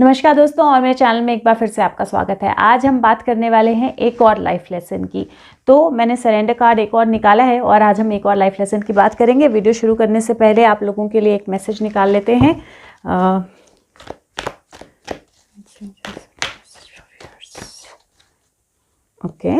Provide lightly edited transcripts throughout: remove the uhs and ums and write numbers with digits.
नमस्कार दोस्तों, और मेरे चैनल में एक बार फिर से आपका स्वागत है। आज हम बात करने वाले हैं एक और लाइफ लेसन की। तो मैंने सरेंडर कार्ड एक और निकाला है और आज हम एक और लाइफ लेसन की बात करेंगे। वीडियो शुरू करने से पहले आप लोगों के लिए एक मैसेज निकाल लेते हैं। ओके,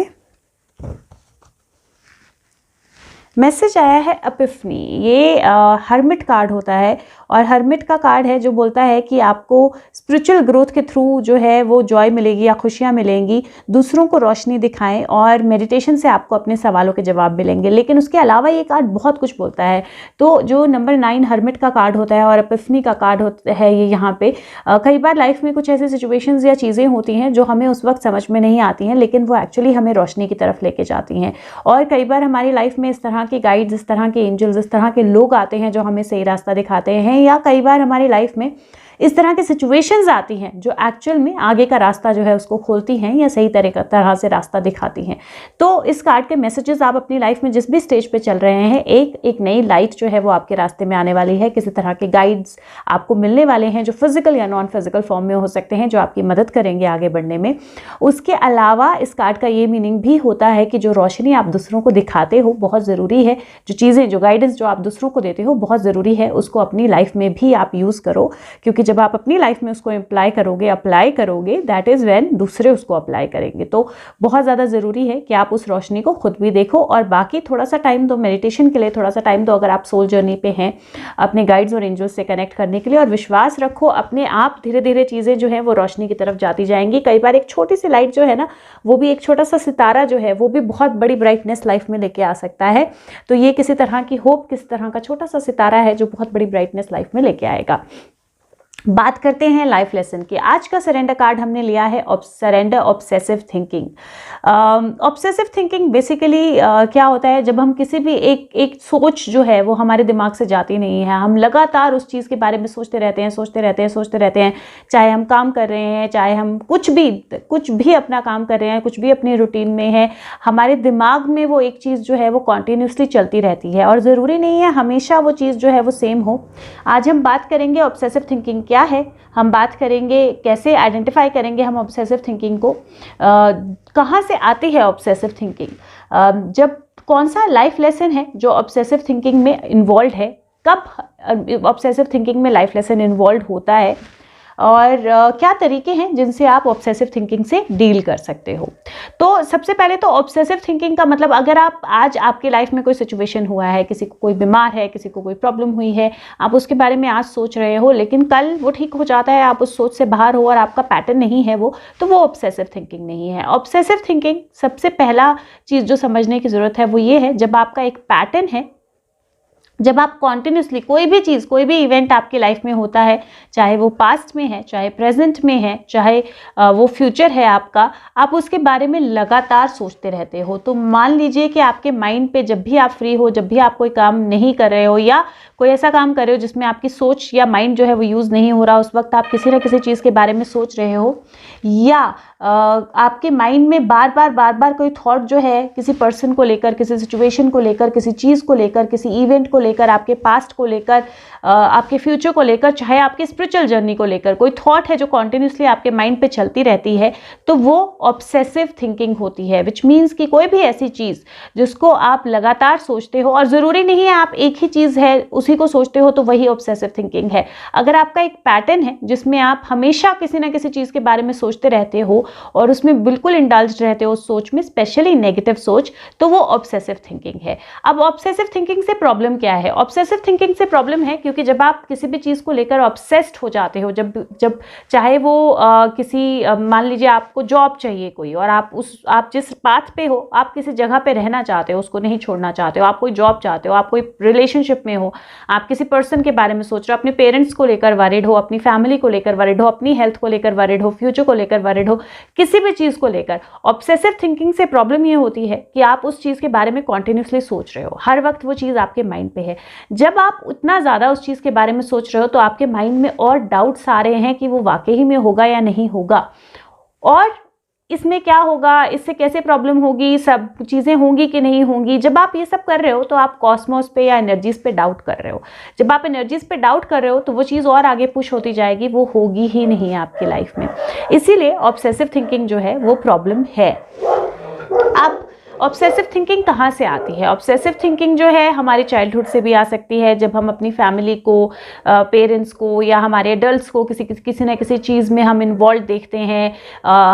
मैसेज आया है एपिफनी। ये हर्मिट कार्ड होता है और हर्मिट का कार्ड है जो बोलता है कि आपको स्पिरिचुअल ग्रोथ के थ्रू जो है वो जॉय मिलेगी या खुशियाँ मिलेंगी। दूसरों को रोशनी दिखाएं और मेडिटेशन से आपको अपने सवालों के जवाब मिलेंगे। लेकिन उसके अलावा ये कार्ड बहुत कुछ बोलता है। तो जो नंबर 9 हर्मिट का कार्ड होता है और एपिफनी का कार्ड होता है ये यहाँ पे कई बार लाइफ में कुछ ऐसे सिचुएशंस या चीज़ें होती हैं जो हमें उस वक्त समझ में नहीं आती हैं, लेकिन वो एक्चुअली हमें रोशनी की तरफ लेके जाती हैं। और कई बार हमारी लाइफ में इस तरह के गाइड्स, इस तरह के एंजल्स, इस तरह के लोग आते हैं जो हमें सही रास्ता दिखाते हैं, या कई बार हमारी लाइफ में इस तरह की सिचुएशंस आती हैं जो एक्चुअल में आगे का रास्ता जो है उसको खोलती हैं या सही तरह से रास्ता दिखाती हैं। तो इस कार्ड के मैसेजेस आप अपनी लाइफ में जिस भी स्टेज पे चल रहे हैं, एक नई लाइट जो है वो आपके रास्ते में आने वाली है। किसी तरह के गाइड्स आपको मिलने वाले हैं जो फिजिकल या नॉन फिजिकल फॉर्म में हो सकते हैं, जो आपकी मदद करेंगे आगे बढ़ने में। उसके अलावा इस कार्ड का ये मीनिंग भी होता है कि जो रोशनी आप दूसरों को दिखाते हो बहुत ज़रूरी है। जो चीज़ें, जो गाइडेंस जो आप दूसरों को देते हो बहुत ज़रूरी है, उसको अपनी लाइफ में भी आप यूज़ करो। क्योंकि जब आप अपनी लाइफ में उसको अप्लाई करोगे दैट इज़ व्हेन दूसरे उसको अप्लाई करेंगे। तो बहुत ज़्यादा ज़रूरी है कि आप उस रोशनी को खुद भी देखो और बाकी थोड़ा सा टाइम दो मेडिटेशन के लिए, थोड़ा सा टाइम दो अगर आप सोल जर्नी पे हैं, अपने गाइड्स और एंजल्स से कनेक्ट करने के लिए। और विश्वास रखो अपने आप, धीरे धीरे चीज़ें जो है वो रोशनी की तरफ जाती जाएंगी। कई बार एक छोटी सी लाइट जो है ना, वो भी एक छोटा सा सितारा जो है वो भी बहुत बड़ी ब्राइटनेस लाइफ में लेके आ सकता है। तो ये किसी तरह की होप, किसी तरह का छोटा सा सितारा है जो बहुत बड़ी ब्राइटनेस लाइफ में लेके आएगा। बात करते हैं लाइफ लेसन की। आज का सरेंडर कार्ड हमने लिया है surrender obsessive thinking. Obsessive thinking basically क्या होता है, जब हम किसी भी एक सोच जो है वो हमारे दिमाग से जाती नहीं है, हम लगातार उस चीज़ के बारे में सोचते रहते हैं। चाहे हम काम कर रहे हैं, चाहे हम कुछ भी अपना काम कर रहे हैं, कुछ भी अपनी रूटीन में है, हमारे दिमाग में वो एक चीज़ जो है वो कॉन्टीन्यूसली चलती रहती है और ज़रूरी नहीं है हमेशा वो चीज़ जो है वो सेम हो। आज हम बात करेंगे ऑब्सेसिव थिंकिंग क्या है, हम बात करेंगे कैसे आइडेंटिफाई करेंगे हम ऑब्सेसिव थिंकिंग को, कहाँ से आती है ऑब्सेसिव थिंकिंग, जब कौन सा लाइफ लेसन है जो ऑब्सेसिव थिंकिंग में इन्वॉल्व है, कब ऑब्सेसिव थिंकिंग में लाइफ लेसन इन्वॉल्व होता है, और क्या तरीके हैं जिनसे आप ऑब्सेसिव थिंकिंग से डील कर सकते हो। तो सबसे पहले तो ऑब्सेसिव थिंकिंग का मतलब, अगर आप आज आपकी लाइफ में कोई सिचुएशन हुआ है, किसी को कोई बीमार है, किसी को कोई प्रॉब्लम हुई है, आप उसके बारे में आज सोच रहे हो लेकिन कल वो ठीक हो जाता है, आप उस सोच से बाहर हो और आपका पैटर्न नहीं है वो, तो वो ऑब्सेसिव थिंकिंग नहीं है। ऑब्सेसिव थिंकिंग सबसे पहला चीज़ जो समझने की ज़रूरत है वो ये है, जब आपका एक पैटर्न है, जब आप कॉन्टिन्यूसली कोई भी चीज़, कोई भी इवेंट आपकी लाइफ में होता है, चाहे वो पास्ट में है, चाहे प्रेजेंट में है, चाहे वो फ्यूचर है आपका, आप उसके बारे में लगातार सोचते रहते हो। तो मान लीजिए कि आपके माइंड पे जब भी आप फ्री हो, जब भी आप कोई काम नहीं कर रहे हो या कोई ऐसा काम कर रहे हो जिसमें आपकी सोच या माइंड जो है वो यूज़ नहीं हो रहा, उस वक्त आप किसी न किसी चीज़ के बारे में सोच रहे हो, या आपके माइंड में बार बार कोई थॉट जो है किसी पर्सन को लेकर, किसी सिचुएशन को लेकर, किसी चीज़ को लेकर, किसी इवेंट को लेकर, आपके पास्ट को लेकर, आपके फ्यूचर को लेकर, चाहे आपकी स्पिरिचुअल जर्नी को लेकर कोई थॉट है जो कॉन्टिन्यूसली आपके माइंड पे चलती रहती है, तो वो ऑब्सेसिव थिंकिंग होती है। विच मीन्स कि कोई भी ऐसी चीज़ जिसको आप लगातार सोचते हो, और ज़रूरी नहीं है आप एक ही चीज़ है उसी को सोचते हो तो वही ऑब्सेसिव थिंकिंग है। अगर आपका एक पैटर्न है जिसमें आप हमेशा किसी ना किसी चीज़ के बारे में सोचते रहते हो और उसमें बिल्कुल इंडल्ज रहते हो उस सोच में, स्पेशली नेगेटिव सोच, तो वो ऑब्सेसिव थिंकिंग है। अब ऑब्सेसिव थिंकिंग से प्रॉब्लम क्या है? ऑब्सेसिव थिंकिंग से प्रॉब्लम है क्योंकि जब आप किसी भी चीज़ को लेकर ऑब्सेस्ड हो जाते हो, जब चाहे वो मान लीजिए आपको जॉब चाहिए कोई, और आप जिस पाथ पे हो, आप किसी जगह पे रहना चाहते हो, उसको नहीं छोड़ना चाहते हो, आप कोई जॉब चाहते हो, आप कोई रिलेशनशिप में हो, आप किसी पर्सन के बारे में सोच रहे हो, अपने पेरेंट्स को लेकर वरीड हो, अपनी फैमिली को लेकर वरीड हो, अपनी हेल्थ को लेकर वरीड हो, फ्यूचर को लेकर वरीड हो, किसी भी चीज़ को लेकर। ऑब्सेसिव थिंकिंग से प्रॉब्लम ये होती है कि आप उस चीज़ के बारे में कॉन्टिन्यूसली सोच रहे हो, हर वक्त वो चीज़ आपके माइंड पे है। जब आप उतना ज़्यादा उस चीज़ के बारे में सोच रहे हो तो आपके माइंड में और डाउट्स आ रहे हैं कि वो वाकई में होगा या नहीं होगा, और इसमें क्या होगा, इससे कैसे प्रॉब्लम होगी, सब चीज़ें होंगी कि नहीं होंगी। जब आप ये सब कर रहे हो तो आप कॉस्मोस पे या एनर्जीज पे डाउट कर रहे हो। जब आप एनर्जीज पे डाउट कर रहे हो तो वो चीज़ और आगे पुश होती जाएगी, वो होगी ही नहीं आपकी लाइफ में। इसीलिए ऑब्सेसिव थिंकिंग जो है वो प्रॉब्लम है। अब ऑब्सेसिव थिंकिंग कहाँ से आती है? ऑब्सेसिव थिंकिंग जो है हमारी चाइल्डहुड से भी आ सकती है, जब हम अपनी फैमिली को, पेरेंट्स को या हमारे एडल्ट्स को किसी न किसी चीज़ में हम इन्वॉल्व देखते हैं।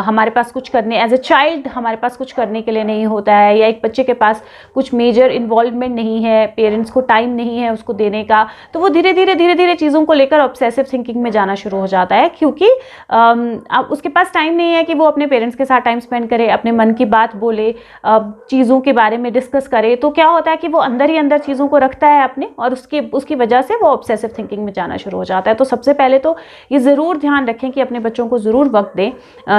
हमारे पास कुछ करने, एज ए चाइल्ड हमारे पास कुछ करने के लिए नहीं होता है, या एक बच्चे के पास कुछ मेजर इन्वॉल्वमेंट नहीं है, पेरेंट्स को टाइम नहीं है उसको देने का, तो वो धीरे धीरे चीज़ों को लेकर ऑब्सेसिव थिंकिंग में जाना शुरू हो जाता है, क्योंकि अब उसके पास टाइम नहीं है कि वो अपने पेरेंट्स के साथ टाइम स्पेंड करे, अपने मन की बात बोले, चीज़ों के बारे में डिस्कस करे। तो क्या होता है कि वो अंदर ही अंदर चीज़ों को रखता है अपने, और उसकी वजह से वो ऑब्सेसिव थिंकिंग में जाना शुरू हो जाता है। तो सबसे पहले तो ये ज़रूर ध्यान रखें कि अपने बच्चों को ज़रूर वक्त दें,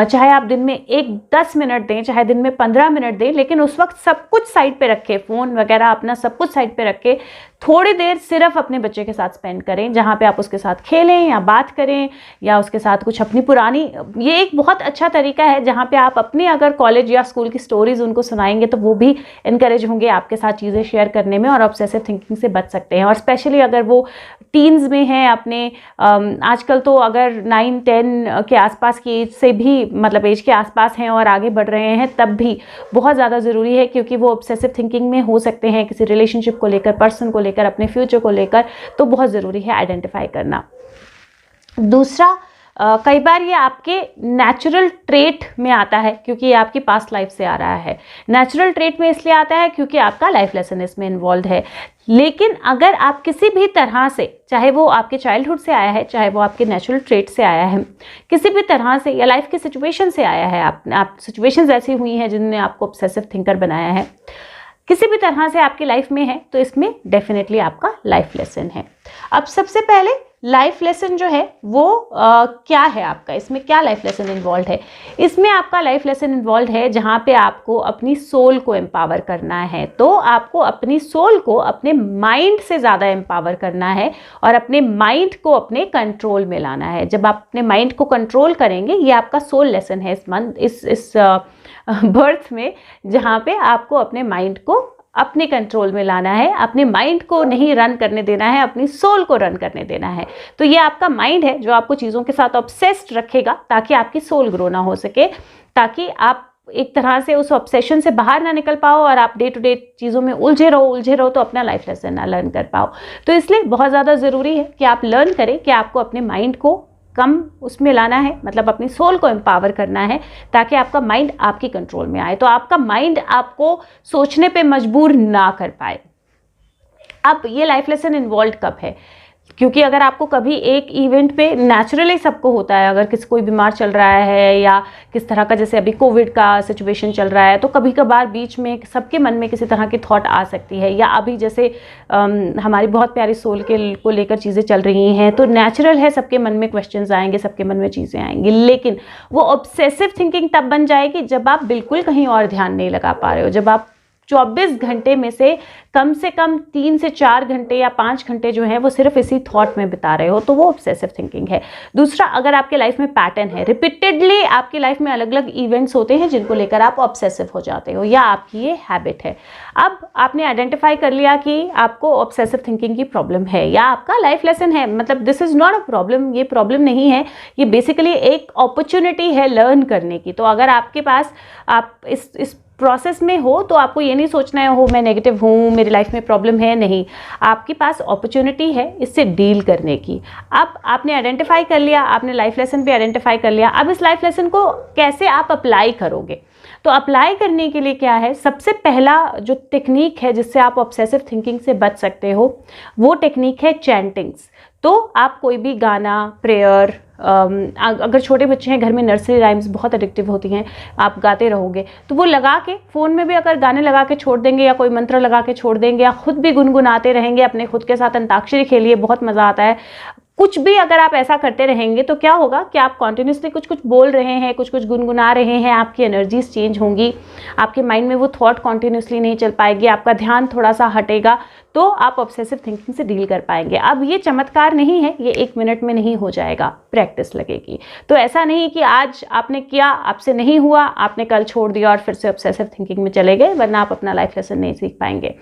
चाहे आप दिन में 10 मिनट दें, चाहे दिन में 15 मिनट दें, लेकिन उस वक्त सब कुछ साइड पे रखें, फ़ोन वगैरह अपना सब कुछ साइड पे रख के थोड़ी देर सिर्फ अपने बच्चे के साथ स्पेंड करें, जहाँ पे आप उसके साथ खेलें या बात करें या उसके साथ कुछ अपनी पुरानी, ये एक बहुत अच्छा तरीका है जहाँ पे आप अपने अगर कॉलेज या स्कूल की स्टोरीज उनको सुनाएंगे तो वो भी इनकरेज होंगे आपके साथ चीज़ें शेयर करने में, और ऑब्सेसिव थिंकिंग से बच सकते हैं। और स्पेशली अगर वो टीन्स में हैं, अपने आजकल तो अगर 9-10 के आसपास की एज से भी, मतलब एज के आसपास हैं और आगे बढ़ रहे हैं, तब भी बहुत ज़्यादा ज़रूरी है, क्योंकि वो ऑब्सेसिव थिंकिंग में हो सकते हैं किसी रिलेशनशिप को लेकर, पर्सन को लेकर, अपने फ्यूचर को लेकर। तो बहुत ज़रूरी है आइडेंटिफाई करना। दूसरा, कई बार ये आपके नेचुरल ट्रेट में आता है, क्योंकि ये आपकी पास्ट लाइफ से आ रहा है। नेचुरल ट्रेट में इसलिए आता है क्योंकि आपका लाइफ लेसन इसमें इन्वॉल्व है। लेकिन अगर आप किसी भी तरह से, चाहे वो आपके चाइल्डहुड से आया है, चाहे वो आपके नेचुरल ट्रेट से आया है, किसी भी तरह से, या लाइफ की सिचुएशन से आया है, आप सिचुएशंस ऐसी हुई हैं जिनने आपको ऑब्सेसिव थिंकर बनाया है, किसी भी तरह से आपकी लाइफ में है, तो इसमें डेफिनेटली आपका लाइफ लेसन है। अब सबसे पहले लाइफ लेसन जो है वो क्या है आपका, इसमें क्या लाइफ लेसन इन्वॉल्व है? इसमें आपका लाइफ लेसन इन्वॉल्व है जहाँ पे आपको अपनी सोल को एम्पावर करना है। तो आपको अपनी सोल को अपने माइंड से ज़्यादा एम्पावर करना है और अपने माइंड को अपने कंट्रोल में लाना है। जब आप अपने माइंड को कंट्रोल करेंगे, ये आपका सोल लेसन है इस बर्थ में, जहाँ पे आपको अपने माइंड को अपने कंट्रोल में लाना है, अपने माइंड को नहीं रन करने देना है, अपनी सोल को रन करने देना है। तो ये आपका माइंड है जो आपको चीज़ों के साथ ऑब्सेस्ड रखेगा, ताकि आपकी सोल ग्रो ना हो सके, ताकि आप एक तरह से उस ऑब्सेशन से बाहर ना निकल पाओ और आप डे टू डे चीज़ों में उलझे रहो तो अपना लाइफ लेसन ना लर्न कर पाओ। तो इसलिए बहुत ज़्यादा ज़रूरी है कि आप लर्न करें कि आपको अपने माइंड को कम उसमें लाना है, मतलब अपनी सोल को एम्पावर करना है, ताकि आपका माइंड आपकी कंट्रोल में आए, तो आपका माइंड आपको सोचने पे मजबूर ना कर पाए। अब ये लाइफ लेसन इन्वॉल्व कब है? क्योंकि अगर आपको कभी एक इवेंट पे, नेचुरली सबको होता है, अगर कोई बीमार चल रहा है या किस तरह का, जैसे अभी कोविड का सिचुएशन चल रहा है, तो कभी कभार बीच में सबके मन में किसी तरह की थॉट आ सकती है, या अभी जैसे हमारी बहुत प्यारी सोल को लेकर चीज़ें चल रही हैं, तो नेचुरल है सबके मन में क्वेश्चंस आएंगे, सबके मन में चीज़ें आएंगी। लेकिन वो ऑब्सेसिव थिंकिंग तब बन जाएगी जब आप बिल्कुल कहीं और ध्यान नहीं लगा पा रहे हो, जब आप 24 घंटे में से कम 3 से 4 घंटे या 5 घंटे जो है वो सिर्फ इसी थॉट में बिता रहे हो, तो वो ऑब्सेसिव थिंकिंग है। दूसरा, अगर आपके लाइफ में पैटर्न है, रिपीटेडली आपकी लाइफ में अलग अलग इवेंट्स होते हैं जिनको लेकर आप ऑब्सेसिव हो जाते हो, या आपकी ये हैबिट है। अब आपने आइडेंटिफाई कर लिया कि आपको ऑब्सेसिव थिंकिंग की प्रॉब्लम है या आपका लाइफ लेसन है, मतलब this is not a problem, ये प्रॉब्लम नहीं है, ये बेसिकली एक अपॉर्चुनिटी है लर्न करने की। तो अगर आपके पास, आप इस प्रोसेस में हो, तो आपको ये नहीं सोचना है हो मैं नेगेटिव हूँ, मेरी लाइफ में प्रॉब्लम है, नहीं, आपके पास अपॉर्चुनिटी है इससे डील करने की। अब आपने आइडेंटिफाई कर लिया, आपने लाइफ लेसन भी आइडेंटिफाई कर लिया, अब इस लाइफ लेसन को कैसे आप अप्लाई करोगे? तो अप्लाई करने के लिए क्या है, सबसे पहला जो टेक्निक है जिससे आप ऑब्सेसिव थिंकिंग से बच सकते हो, वो टेक्निक है चैंटिंग्स। तो आप कोई भी गाना, प्रेयर, अगर छोटे बच्चे हैं घर में, नर्सरी राइम्स बहुत एडिक्टिव होती हैं, आप गाते रहोगे, तो वो लगा के फ़ोन में भी अगर गाने लगा के छोड़ देंगे, या कोई मंत्र लगा के छोड़ देंगे, या खुद भी गुनगुनाते रहेंगे, अपने खुद के साथ अंताक्षरी खेलिए, बहुत मज़ा आता है। कुछ भी अगर आप ऐसा करते रहेंगे तो क्या होगा कि आप कॉन्टिन्यूसली कुछ बोल रहे हैं, कुछ गुनगुना रहे हैं, आपकी एनर्जीज चेंज होंगी, आपके माइंड में वो थॉट कॉन्टिन्यूसली नहीं चल पाएगी, आपका ध्यान थोड़ा सा हटेगा। तो तो आप ऑब्सेसिव थिंकिंग से डील कर पाएंगे। अब ये चमत्कार नहीं है, ये 1 मिनट में नहीं हो जाएगा, प्रैक्टिस लगेगी। तो ऐसा नहीं कि आज आपने किया, आपसे नहीं हुआ, आपने कल छोड़ दिया और फिर से ऑब्सेसिव थिंकिंग में चले गए, वरना आप अपना लाइफ लेसन नहीं सीख पाएंगे।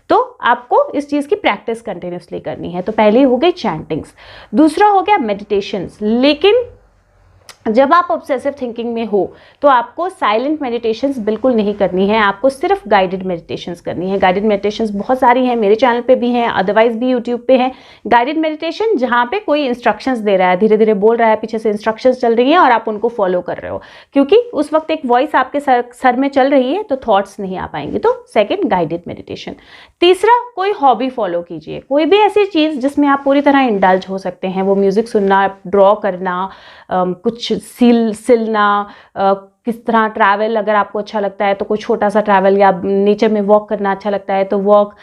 तो आपको इस चीज़ की प्रैक्टिस कंटिन्यूसली करनी है। तो पहली हो गई चैंटिंग्स, दूसरा हो गया मेडिटेशंस। लेकिन जब आप ऑब्सेसिव थिंकिंग में हो तो आपको साइलेंट मेडिटेशंस बिल्कुल नहीं करनी है, आपको सिर्फ गाइडेड मेडिटेशंस करनी है। गाइडेड मेडिटेशंस बहुत सारी हैं, मेरे चैनल पे भी हैं, अदरवाइज भी यूट्यूब पे हैं। गाइडेड मेडिटेशन जहाँ पे कोई इंस्ट्रक्शंस दे रहा है, धीरे धीरे बोल रहा है, पीछे से इंस्ट्रक्शंस चल रही हैं और आप उनको फॉलो कर रहे हो, क्योंकि उस वक्त एक वॉइस आपके सर में चल रही है, तो थॉट्स नहीं आ पाएंगे। तो सेकेंड, गाइडेड मेडिटेशन। तीसरा, कोई हॉबी फॉलो कीजिए, कोई भी ऐसी चीज़ जिसमें आप पूरी तरह इंडल्ज हो सकते हैं। वो म्यूज़िक सुनना, ड्रॉ करना, कुछ सिलना, किस तरह ट्रैवल, अगर आपको अच्छा लगता है तो कोई छोटा सा ट्रैवल, या नेचर में वॉक करना अच्छा लगता है तो वॉक,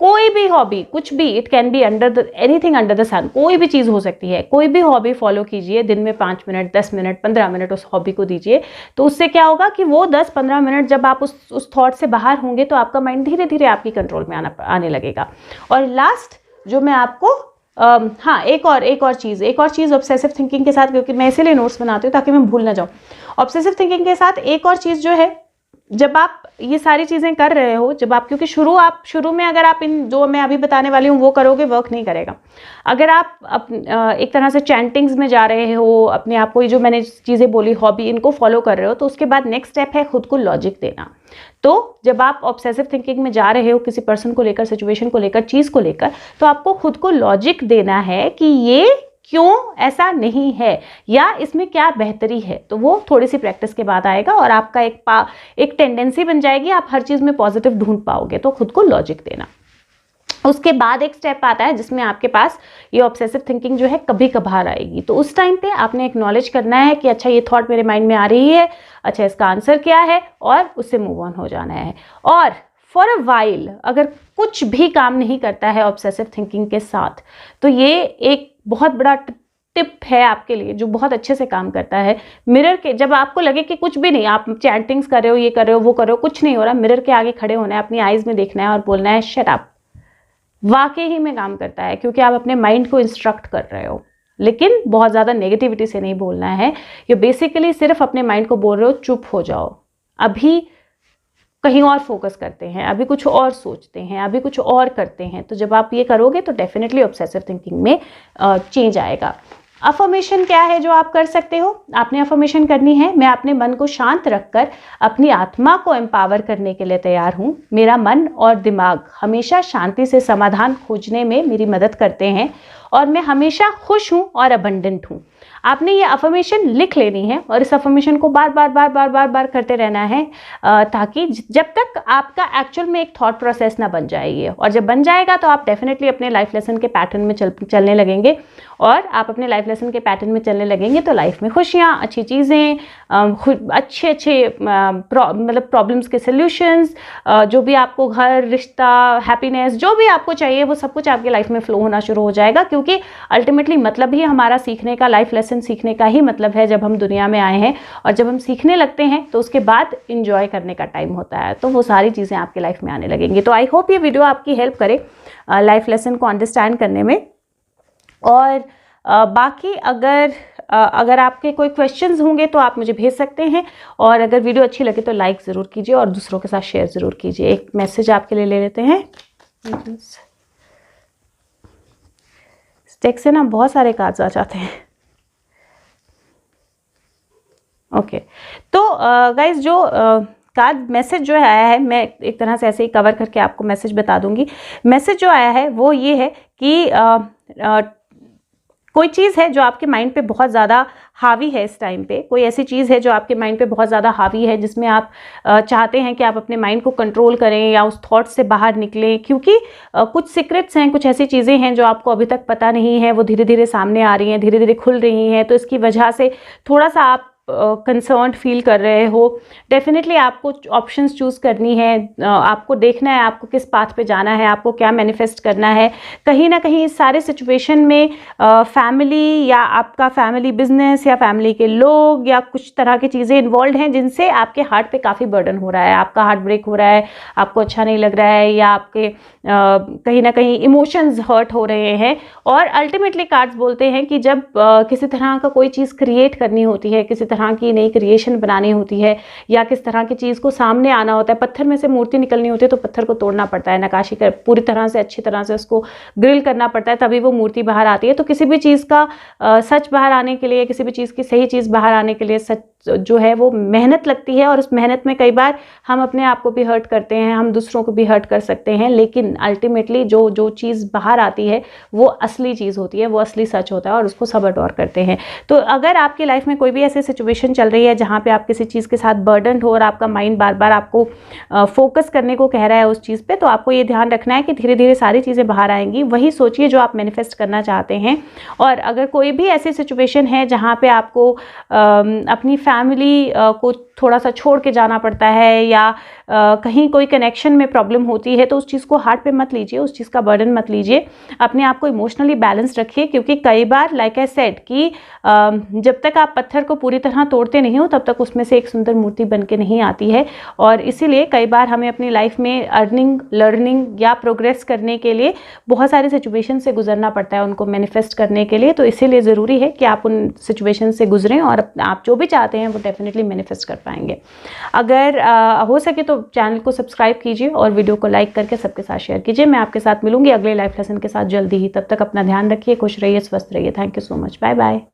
कोई भी हॉबी, कुछ भी, it can be anything under the sun, कोई भी चीज़ हो सकती है। कोई भी हॉबी फॉलो कीजिए, दिन में 5 मिनट, 10 मिनट, 15 मिनट उस हॉबी को दीजिए। तो उससे क्या होगा कि वो 10-15 मिनट जब आप उस थॉट से बाहर होंगे तो आपका माइंड धीरे धीरे आपकी कंट्रोल में आने लगेगा। और लास्ट जो मैं आपको हाँ, एक और चीज़ ऑब्सेसिव थिंकिंग के साथ, क्योंकि मैं इसीलिए नोट्स बनाती हूँ ताकि मैं भूल ना जाऊँ। ऑब्सेसिव थिंकिंग के साथ एक और चीज़ जो है, जब आप ये सारी चीज़ें कर रहे हो, जब आप, क्योंकि शुरू में अगर आप इन जो मैं अभी बताने वाली हूँ वो करोगे, वर्क नहीं करेगा। अगर आप एक तरह से चैंटिंग्स में जा रहे हो, अपने आप को, ये जो मैंने चीज़ें बोली हॉबी, इनको फॉलो कर रहे हो, तो उसके बाद नेक्स्ट स्टेप है खुद को लॉजिक देना। तो जब आप ऑब्सेसिव थिंकिंग में जा रहे हो किसी पर्सन को लेकर, सिचुएशन को लेकर, चीज़ को लेकर, तो आपको खुद को लॉजिक देना है कि ये क्यों ऐसा नहीं है या इसमें क्या बेहतरी है। तो वो थोड़ी सी प्रैक्टिस के बाद आएगा और आपका एक टेंडेंसी बन जाएगी, आप हर चीज़ में पॉजिटिव ढूंढ पाओगे। तो खुद को लॉजिक देना। उसके बाद एक स्टेप आता है जिसमें आपके पास ये ऑब्सेसिव थिंकिंग जो है कभी कभार आएगी। तो उस टाइम पे आपने एक्नॉलेज करना है कि अच्छा, ये थॉट मेरे माइंड में आ रही है, अच्छा इसका आंसर क्या है, और उससे मूव ऑन हो जाना है। और फॉर अ वाइल अगर कुछ भी काम नहीं करता है ऑब्सेसिव थिंकिंग के साथ, तो ये एक बहुत बड़ा टिप है आपके लिए जो बहुत अच्छे से काम करता है। मिरर के, जब आपको लगे कि कुछ भी नहीं, आप चैंटिंग्स कर रहे हो, ये कर रहे हो, वो कर रहे हो, कुछ नहीं हो रहा, मिरर के आगे खड़े होना है, अपनी आईज में देखना है और बोलना है शट अप। वाकई ही में काम करता है, क्योंकि आप अपने माइंड को इंस्ट्रक्ट कर रहे हो, लेकिन बहुत ज़्यादा नेगेटिविटी से नहीं बोलना है। ये बेसिकली सिर्फ अपने माइंड को बोल रहे हो चुप हो जाओ, अभी कहीं और फोकस करते हैं, अभी कुछ और सोचते हैं, अभी कुछ और करते हैं। तो जब आप ये करोगे तो डेफिनेटली ऑब्सेसिव थिंकिंग में चेंज आएगा। अफर्मेशन क्या है जो आप कर सकते हो? आपने अफर्मेशन करनी है, मैं अपने मन को शांत रखकर अपनी आत्मा को एम्पावर करने के लिए तैयार हूँ। मेरा मन और दिमाग हमेशा शांति से समाधान खोजने में मेरी मदद करते हैं और मैं हमेशा खुश हूँ और अबंडेंट हूँ। आपने ये अफर्मेशन लिख लेनी है और इस अफर्मेशन को बार बार करते रहना है, ताकि जब तक आपका एक्चुअल में एक थॉट प्रोसेस ना बन जाएगी। और जब बन जाएगा तो आप डेफिनेटली अपने लाइफ लेसन के पैटर्न में चलने लगेंगे। और आप अपने लाइफ लेसन के पैटर्न में चलने लगेंगे तो लाइफ में खुशियाँ, अच्छी चीज़ें, अच्छे मतलब प्रॉब्लम्स के सल्यूशंस, जो भी आपको घर, रिश्ता, हैप्पीनेस, जो भी आपको चाहिए वो सब कुछ आपकी लाइफ में फ्लो होना शुरू हो जाएगा। क्योंकि अल्टीमेटली मतलब ही हमारा सीखने का, लाइफ लेसन सीखने का ही मतलब है जब हम दुनिया में आए हैं। और जब हम सीखने लगते हैं तो उसके बाद इंजॉय करने का टाइम होता है, तो वो सारी चीज़ें आपकी लाइफ में आने लगेंगी। तो आई होप ये वीडियो आपकी हेल्प करे लाइफ लेसन को अंडरस्टैंड करने में। और बाकी अगर आपके कोई क्वेश्चंस होंगे तो आप मुझे भेज सकते हैं। और अगर वीडियो अच्छी लगे तो लाइक ज़रूर कीजिए और दूसरों के साथ शेयर ज़रूर कीजिए। एक मैसेज आपके लिए ले लेते हैं। स्टेक से ना बहुत सारे कार्ड्स आ जाते हैं। ओके, तो गाइज जो कार्ड मैसेज जो आया है, मैं एक तरह से ऐसे ही कवर करके आपको मैसेज बता दूंगी। मैसेज जो आया है वो ये है कि कोई चीज़ है जो आपके माइंड पे बहुत ज़्यादा हावी है इस टाइम पे। कोई ऐसी चीज़ है जो आपके माइंड पे बहुत ज़्यादा हावी है, जिसमें आप चाहते हैं कि आप अपने माइंड को कंट्रोल करें या उस थॉट से बाहर निकलें। क्योंकि कुछ सीक्रेट्स हैं, कुछ ऐसी चीज़ें हैं जो आपको अभी तक पता नहीं है, वो धीरे धीरे सामने आ रही हैं, धीरे धीरे खुल रही हैं। तो इसकी वजह से थोड़ा सा आप कंसर्न्ड फील कर रहे हो, डेफिनेटली आपको ऑप्शंस चूज़ करनी है, आपको देखना है आपको किस पाथ पे जाना है, आपको क्या मैनिफेस्ट करना है। कहीं ना कहीं इस सारे सिचुएशन में फैमिली या आपका फैमिली बिजनेस या फैमिली के लोग या कुछ तरह की चीज़ें इन्वॉल्व हैं जिनसे आपके हार्ट पे काफ़ी बर्डन हो रहा है, आपका हार्ट ब्रेक हो रहा है, आपको अच्छा नहीं लग रहा है, या आपके कहीं ना कहीं इमोशंस हर्ट हो रहे हैं। और अल्टीमेटली कार्ड्स बोलते हैं कि जब किसी तरह का कोई चीज़ क्रिएट करनी होती है, किसी तरह की नई क्रिएशन बनानी होती है, या किस तरह की चीज़ को सामने आना होता है, पत्थर में से मूर्ति निकलनी होती है तो पत्थर को तोड़ना पड़ता है, नक्काशी कर पूरी तरह से अच्छी तरह से उसको ग्रिल करना पड़ता है, तभी वो मूर्ति बाहर आती है। तो किसी भी चीज़ का सच बाहर आने के लिए, किसी भी चीज़ की सही चीज़ बाहर आने के लिए सच जो है वो मेहनत लगती है, और उस मेहनत में कई बार हम अपने आप को भी हर्ट करते हैं, हम दूसरों को भी हर्ट कर सकते हैं, लेकिन अल्टीमेटली जो चीज़ बाहर आती है वो असली चीज़ होती है, वो असली सच होता है, और उसको सब अडोर करते हैं। तो अगर आपकी लाइफ में कोई भी ऐसी सिचुएशन चल रही है जहाँ पे आप किसी चीज़ के साथ बर्डन हो और आपका माइंड बार बार आपको फोकस करने को कह रहा है उस चीज़ पे, तो आपको ये ध्यान रखना है कि धीरे धीरे सारी चीज़ें बाहर आएंगी। वही सोचिए जो आप मैनिफेस्ट करना चाहते हैं। और अगर कोई भी ऐसी सिचुएशन है जहाँ पे आपको अपनी फैमिली को थोड़ा सा छोड़ के जाना पड़ता है, या कहीं कोई कनेक्शन में प्रॉब्लम होती है, तो उस चीज़ को हार्ट पे मत लीजिए, उस चीज़ का बर्डन मत लीजिए, अपने आप को इमोशनली बैलेंस रखिए। क्योंकि कई बार लाइक आई सेड कि जब तक आप पत्थर को पूरी तरह तोड़ते नहीं हो तब तक उसमें से एक सुंदर मूर्ति बन के नहीं आती है। और इसीलिए कई बार हमें अपनी लाइफ में अर्निंग, लर्निंग या प्रोग्रेस करने के लिए बहुत सारी सिचुएशन से गुजरना पड़ता है उनको मैनिफेस्ट करने के लिए। तो इसीलिए ज़रूरी है कि आप उन सिचुएशन से गुजरें और आप जो भी चाहते हैं वो डेफिनेटली मैनिफेस्ट कर पाएंगे। अगर हो सके तो चैनल को सब्सक्राइब कीजिए और वीडियो को लाइक करके सबके साथ शेयर कीजिए। मैं आपके साथ मिलूंगी अगले लाइफ लेसन के साथ जल्दी ही। तब तक अपना ध्यान रखिए, खुश रहिए, स्वस्थ रहिए। Thank you so much. Bye bye.